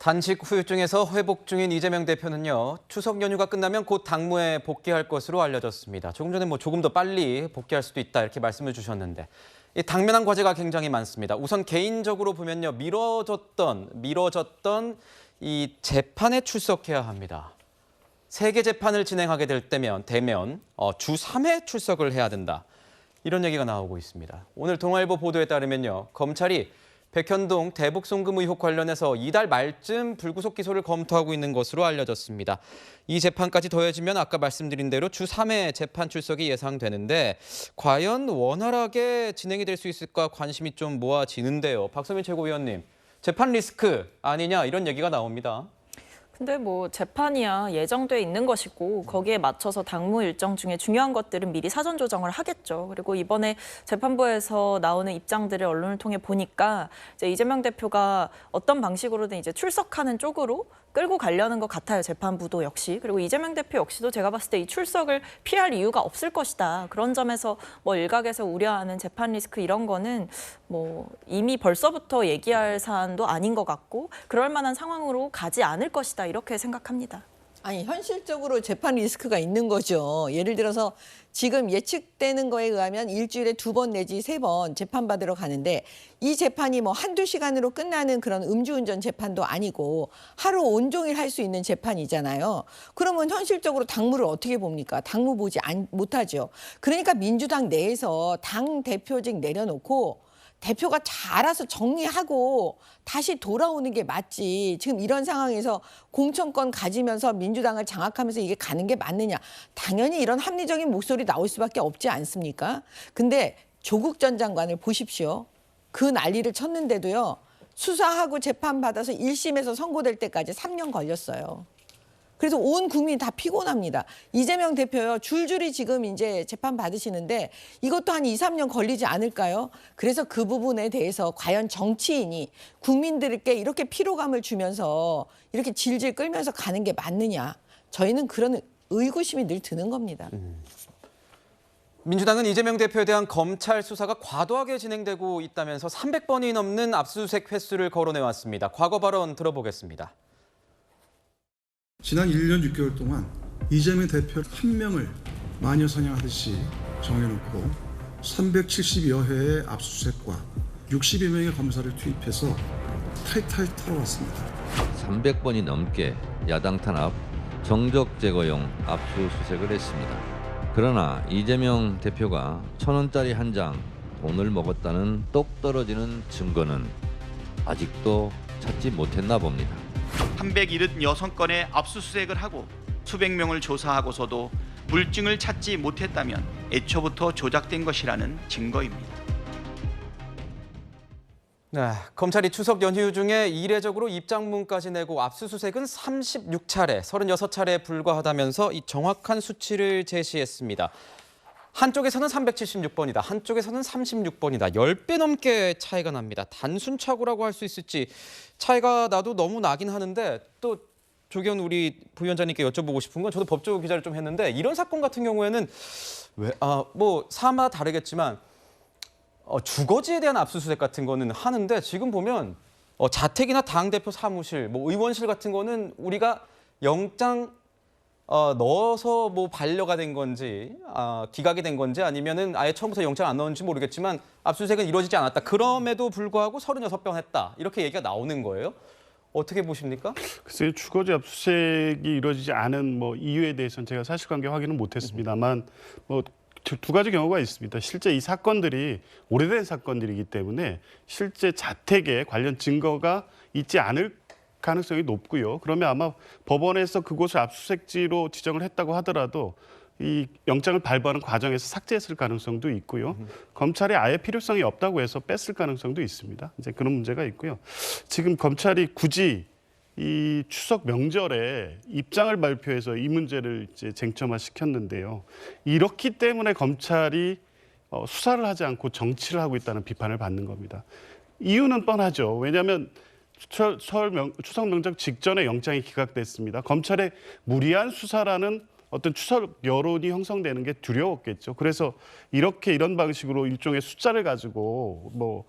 단식 후유증에서 회복 중인 이재명 대표는요, 추석 연휴가 끝나면 곧 당무에 복귀할 것으로 알려졌습니다. 조금 전에 조금 더 빨리 복귀할 수도 있다 이렇게 말씀을 주셨는데, 이 당면한 과제가 굉장히 많습니다. 우선 개인적으로 보면요, 미뤄졌던 이 재판에 출석해야 합니다. 세계 재판을 진행하게 되면 주 3회 출석을 해야 된다. 이런 얘기가 나오고 있습니다. 오늘 동아일보 보도에 따르면요, 검찰이 백현동 대북 송금 의혹 관련해서 이달 말쯤 불구속 기소를 검토하고 있는 것으로 알려졌습니다. 이 재판까지 더해지면 아까 말씀드린 대로 주 3회 재판 출석이 예상되는데 과연 원활하게 진행이 될 수 있을까 관심이 좀 모아지는데요. 박서민 최고위원님, 재판 리스크 아니냐 이런 얘기가 나옵니다. 근데 재판이야 예정돼 있는 것이고 거기에 맞춰서 당무 일정 중에 중요한 것들은 미리 사전 조정을 하겠죠. 그리고 이번에 재판부에서 나오는 입장들을 언론을 통해 보니까 이제 이재명 대표가 어떤 방식으로든 이제 출석하는 쪽으로 끌고 가려는 것 같아요. 재판부도 역시. 그리고 이재명 대표 역시도 제가 봤을 때 이 출석을 피할 이유가 없을 것이다. 그런 점에서 일각에서 우려하는 재판 리스크 이런 거는 이미 벌써부터 얘기할 사안도 아닌 것 같고 그럴 만한 상황으로 가지 않을 것이다. 이렇게 생각합니다. 아니, 현실적으로 재판 리스크가 있는 거죠. 예를 들어서 지금 예측되는 거에 의하면 일주일에 2번 내지 3번 재판받으러 가는데 이 재판이 한두 시간으로 끝나는 그런 음주운전 재판도 아니고 하루 온종일 할 수 있는 재판이잖아요. 그러면 현실적으로 당무를 어떻게 봅니까? 당무 보지 못하죠. 그러니까 민주당 내에서 당 대표직 내려놓고 대표가 다 알아서 정리하고 다시 돌아오는 게 맞지. 지금 이런 상황에서 공천권 가지면서 민주당을 장악하면서 이게 가는 게 맞느냐. 당연히 이런 합리적인 목소리 나올 수밖에 없지 않습니까? 근데 조국 전 장관을 보십시오. 그 난리를 쳤는데도요. 수사하고 재판받아서 1심에서 선고될 때까지 3년 걸렸어요. 그래서 온 국민이 다 피곤합니다. 이재명 대표요, 줄줄이 지금 이제 재판 받으시는데 이것도 한 2, 3년 걸리지 않을까요? 그래서 그 부분에 대해서 과연 정치인이 국민들께 이렇게 피로감을 주면서 이렇게 질질 끌면서 가는 게 맞느냐. 저희는 그런 의구심이 늘 드는 겁니다. 민주당은 이재명 대표에 대한 검찰 수사가 과도하게 진행되고 있다면서 300번이 넘는 압수수색 횟수를 거론해왔습니다. 과거 발언 들어보겠습니다. 지난 1년 6개월 동안 이재명 대표 한 명을 마녀 사냥하듯이 정해놓고 370여 회의 압수수색과 60여 명의 검사를 투입해서 탈탈 털어왔습니다. 300번이 넘게 야당 탄압, 정적 제거용 압수수색을 했습니다. 그러나 이재명 대표가 1,000원짜리 한 장 돈을 먹었다는 똑 떨어지는 증거는 아직도 찾지 못했나 봅니다. 376건의 압수수색을 하고 수백 명을 조사하고서도 물증을 찾지 못했다면 애초부터 조작된 것이라는 증거입니다. 네, 검찰이 추석 연휴 중에 이례적으로 입장문까지 내고 압수수색은 36차례, 36차례에 불과하다면서 이 정확한 수치를 제시했습니다. 한쪽에서는 376번이다. 한쪽에서는 36번이다. 10배 넘게 차이가 납니다. 단순 착오라고 할 수 있을지 차이가 나도 너무 나긴 하는데 또 조기현 우리 부위원장님께 여쭤보고 싶은 건 저도 법조 기자를 좀 했는데 이런 사건 같은 경우에는 사마다 다르겠지만 주거지에 대한 압수수색 같은 거는 하는데 지금 보면 자택이나 당대표 사무실, 의원실 같은 거는 우리가 영장 넣어서 반려가 된 건지 기각이 된 건지 아니면은 아예 처음부터 영장 안 넣었는지 모르겠지만 압수수색은 이루어지지 않았다. 그럼에도 불구하고 36번 했다. 이렇게 얘기가 나오는 거예요. 어떻게 보십니까? 글쎄요, 주거지 압수수색이 이루어지지 않은 이유에 대해서는 제가 사실관계 확인은 못했습니다만 두 가지 경우가 있습니다. 실제 이 사건들이 오래된 사건들이기 때문에 실제 자택에 관련 증거가 있지 않을 가능성이 높고요. 그러면 아마 법원에서 그곳을 압수수색지로 지정을 했다고 하더라도 이 영장을 발부하는 과정에서 삭제했을 가능성도 있고요. 검찰이 아예 필요성이 없다고 해서 뺐을 가능성도 있습니다. 이제 그런 문제가 있고요. 지금 검찰이 굳이 이 추석 명절에 입장을 발표해서 이 문제를 이제 쟁점화 시켰는데요. 이렇기 때문에 검찰이 수사를 하지 않고 정치를 하고 있다는 비판을 받는 겁니다. 이유는 뻔하죠. 왜냐하면 추석 명절 직전에 영장이 기각됐습니다. 검찰의 무리한 수사라는 어떤 추석 여론이 형성되는 게 두려웠겠죠. 그래서 이런 방식으로 일종의 숫자를 가지고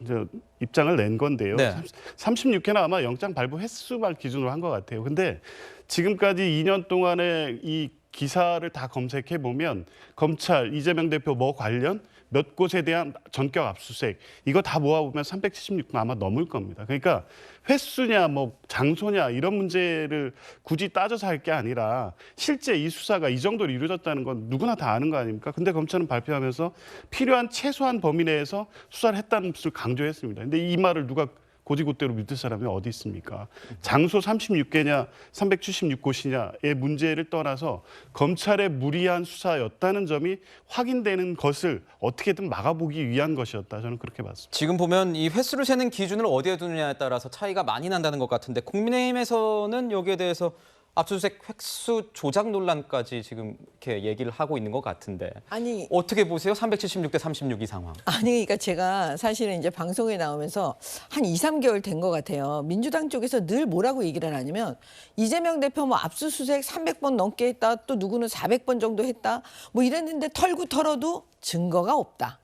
이제 입장을 낸 건데요. 네. 36회는 아마 영장 발부 횟수만 기준으로 한 것 같아요. 근데 지금까지 2년 동안의 이 기사를 다 검색해 보면 검찰 이재명 대표 뭐 관련 몇 곳에 대한 전격 압수수색 이거 다 모아보면 376건 아마 넘을 겁니다. 그러니까 횟수냐 뭐 장소냐 이런 문제를 굳이 따져서 할 게 아니라 실제 이 수사가 이 정도로 이루어졌다는 건 누구나 다 아는 거 아닙니까? 근데 검찰은 발표하면서 필요한 최소한 범위 내에서 수사를 했다는 것을 강조했습니다. 근데 이 말을 누가 고지고대로 믿을 사람이 어디 있습니까? 장소 36개냐 376곳이냐의 문제를 떠나서 검찰의 무리한 수사였다는 점이 확인되는 것을 어떻게든 막아보기 위한 것이었다. 저는 그렇게 봤습니다. 지금 보면 이 횟수를 세는 기준을 어디에 두느냐에 따라서 차이가 많이 난다는 것 같은데 국민의힘에서는 여기에 대해서 압수수색 획수 조작 논란까지 지금 이렇게 얘기를 하고 있는 것 같은데 아니 어떻게 보세요? 376대 36 이 상황. 아니 그러니까 제가 사실은 이제 방송에 나오면서 한 2, 3개월 된 것 같아요. 민주당 쪽에서 늘 뭐라고 얘기를 하냐면 이재명 대표 뭐 압수수색 300번 넘게 했다. 또 누구는 400번 정도 했다. 뭐 이랬는데 털고 털어도 증거가 없다.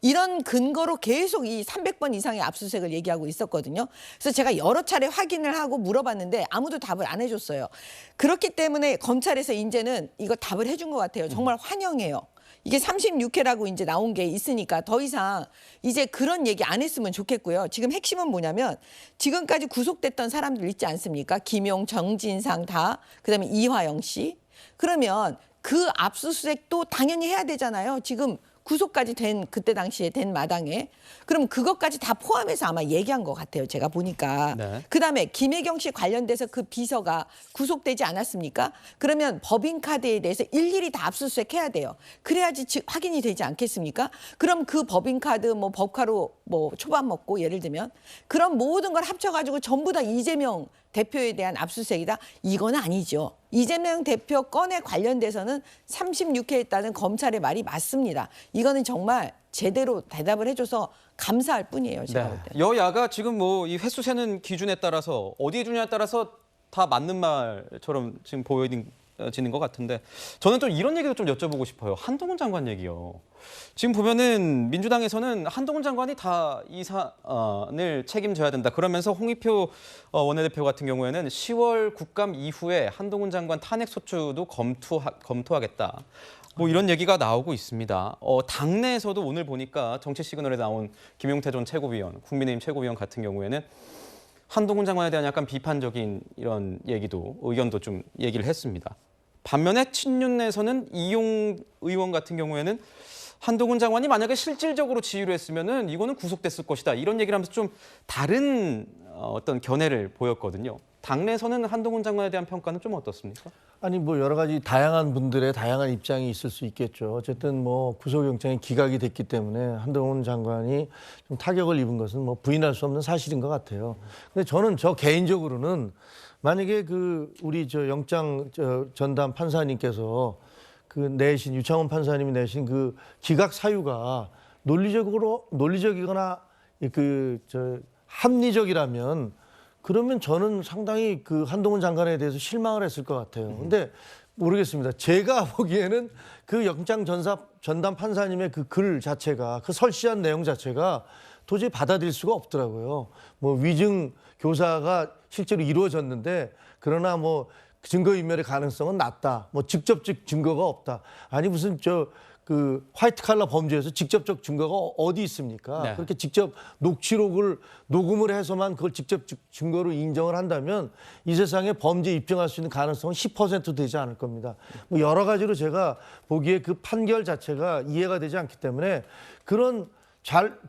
이런 근거로 계속 이 300번 이상의 압수수색을 얘기하고 있었거든요. 그래서 제가 여러 차례 확인을 하고 물어봤는데 아무도 답을 안 해줬어요. 그렇기 때문에 검찰에서 이제는 이거 답을 해준 것 같아요. 정말 환영해요. 이게 36회라고 이제 나온 게 있으니까 더 이상 이제 그런 얘기 안 했으면 좋겠고요. 지금 핵심은 뭐냐면 지금까지 구속됐던 사람들 있지 않습니까? 김용, 정진상 다, 그다음에 이화영 씨. 그러면 그 압수수색도 당연히 해야 되잖아요. 지금 구속까지 된 그때 당시에 된 마당에 그럼 그것까지 다 포함해서 아마 얘기한 것 같아요. 제가 보니까. 네. 그다음에 김혜경 씨 관련돼서 그 비서가 구속되지 않았습니까? 그러면 법인카드에 대해서 일일이 다 압수수색해야 돼요. 그래야지 확인이 되지 않겠습니까? 그럼 그 법인카드 뭐 법카로 뭐 초밥 먹고 예를 들면 그런 모든 걸 합쳐가지고 전부 다 이재명 대표에 대한 압수수색이다? 이건 아니죠. 이재명 대표 건에 관련돼서는 36회 했다는 검찰의 말이 맞습니다. 이거는 정말 제대로 대답을 해줘서 감사할 뿐이에요. 제가 볼 때. 여야가 지금 뭐 이 횟수 세는 기준에 따라서 어디에 두냐에 따라서 다 맞는 말처럼 지금 보여지는 것 같은데 저는 좀 이런 얘기도 좀 여쭤보고 싶어요. 한동훈 장관 얘기요. 지금 보면은 민주당에서는 한동훈 장관이 다 이 사안을 책임져야 된다. 그러면서 홍익표 원내대표 같은 경우에는 10월 국감 이후에 한동훈 장관 탄핵 소추도 검토하겠다. 뭐 이런 얘기가 나오고 있습니다. 당내에서도 오늘 보니까 정치 시그널에 나온 김용태 전 최고위원, 국민의힘 최고위원 같은 경우에는 한동훈 장관에 대한 약간 비판적인 이런 의견도 좀 얘기를 했습니다. 반면에 친윤에서는 이용 의원 같은 경우에는 한동훈 장관이 만약에 실질적으로 지휘를 했으면은 이거는 구속됐을 것이다. 이런 얘기를 하면서 좀 다른 어떤 견해를 보였거든요. 당내에서는 한동훈 장관에 대한 평가는 좀 어떻습니까? 아니 뭐 여러 가지 다양한 분들의 다양한 입장이 있을 수 있겠죠. 어쨌든 뭐 구속영장이 기각이 됐기 때문에 한동훈 장관이 좀 타격을 입은 것은 뭐 부인할 수 없는 사실인 것 같아요. 근데 저는 개인적으로는 만약에 우리 영장 전담 판사님께서 내신 유창훈 판사님이 내신 기각 사유가 논리적이거나 합리적이라면 그러면 저는 상당히 한동훈 장관에 대해서 실망을 했을 것 같아요. 근데 모르겠습니다. 제가 보기에는 영장 전담 판사님의 글 자체가 설시한 내용 자체가 도저히 받아들일 수가 없더라고요. 뭐 위증 교사가 실제로 이루어졌는데 그러나 뭐 증거인멸의 가능성은 낮다. 뭐 직접적 증거가 없다. 아니 무슨 화이트 칼라 범죄에서 직접적 증거가 어디 있습니까? 네. 그렇게 직접 녹취록을 녹음을 해서만 그걸 직접 증거로 인정을 한다면 이 세상에 범죄 입증할 수 있는 가능성은 10% 되지 않을 겁니다. 뭐 여러 가지로 제가 보기에 판결 자체가 이해가 되지 않기 때문에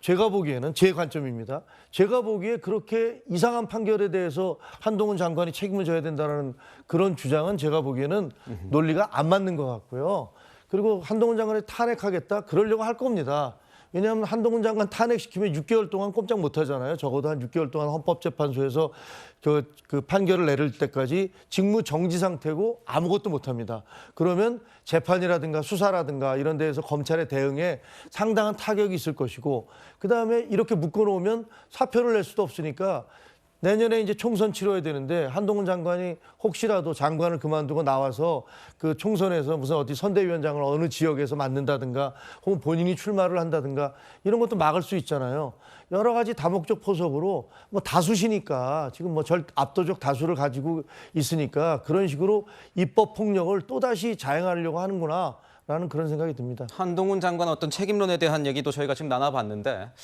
제가 보기에는 제 관점입니다. 제가 보기에 그렇게 이상한 판결에 대해서 한동훈 장관이 책임을 져야 된다는 그런 주장은 제가 보기에는 논리가 안 맞는 것 같고요. 그리고 한동훈 장관을 탄핵하겠다? 그러려고 할 겁니다. 왜냐하면 한동훈 장관 탄핵시키면 6개월 동안 꼼짝 못 하잖아요. 적어도 한 6개월 동안 헌법재판소에서 그 판결을 내릴 때까지 직무 정지 상태고 아무것도 못 합니다. 그러면 재판이라든가 수사라든가 이런 데에서 검찰의 대응에 상당한 타격이 있을 것이고 그다음에 이렇게 묶어놓으면 사표를 낼 수도 없으니까 내년에 이제 총선 치러야 되는데 한동훈 장관이 혹시라도 장관을 그만두고 나와서 그 총선에서 무슨 어디 선대위원장을 어느 지역에서 맡는다든가 혹은 본인이 출마를 한다든가 이런 것도 막을 수 있잖아요. 여러 가지 다목적 포석으로 뭐 다수시니까 지금 뭐 압도적 다수를 가지고 있으니까 그런 식으로 입법 폭력을 또다시 자행하려고 하는구나. 라는 그런 생각이 듭니다. 한동훈 장관 어떤 책임론에 대한 얘기도 저희가 지금 나눠봤는데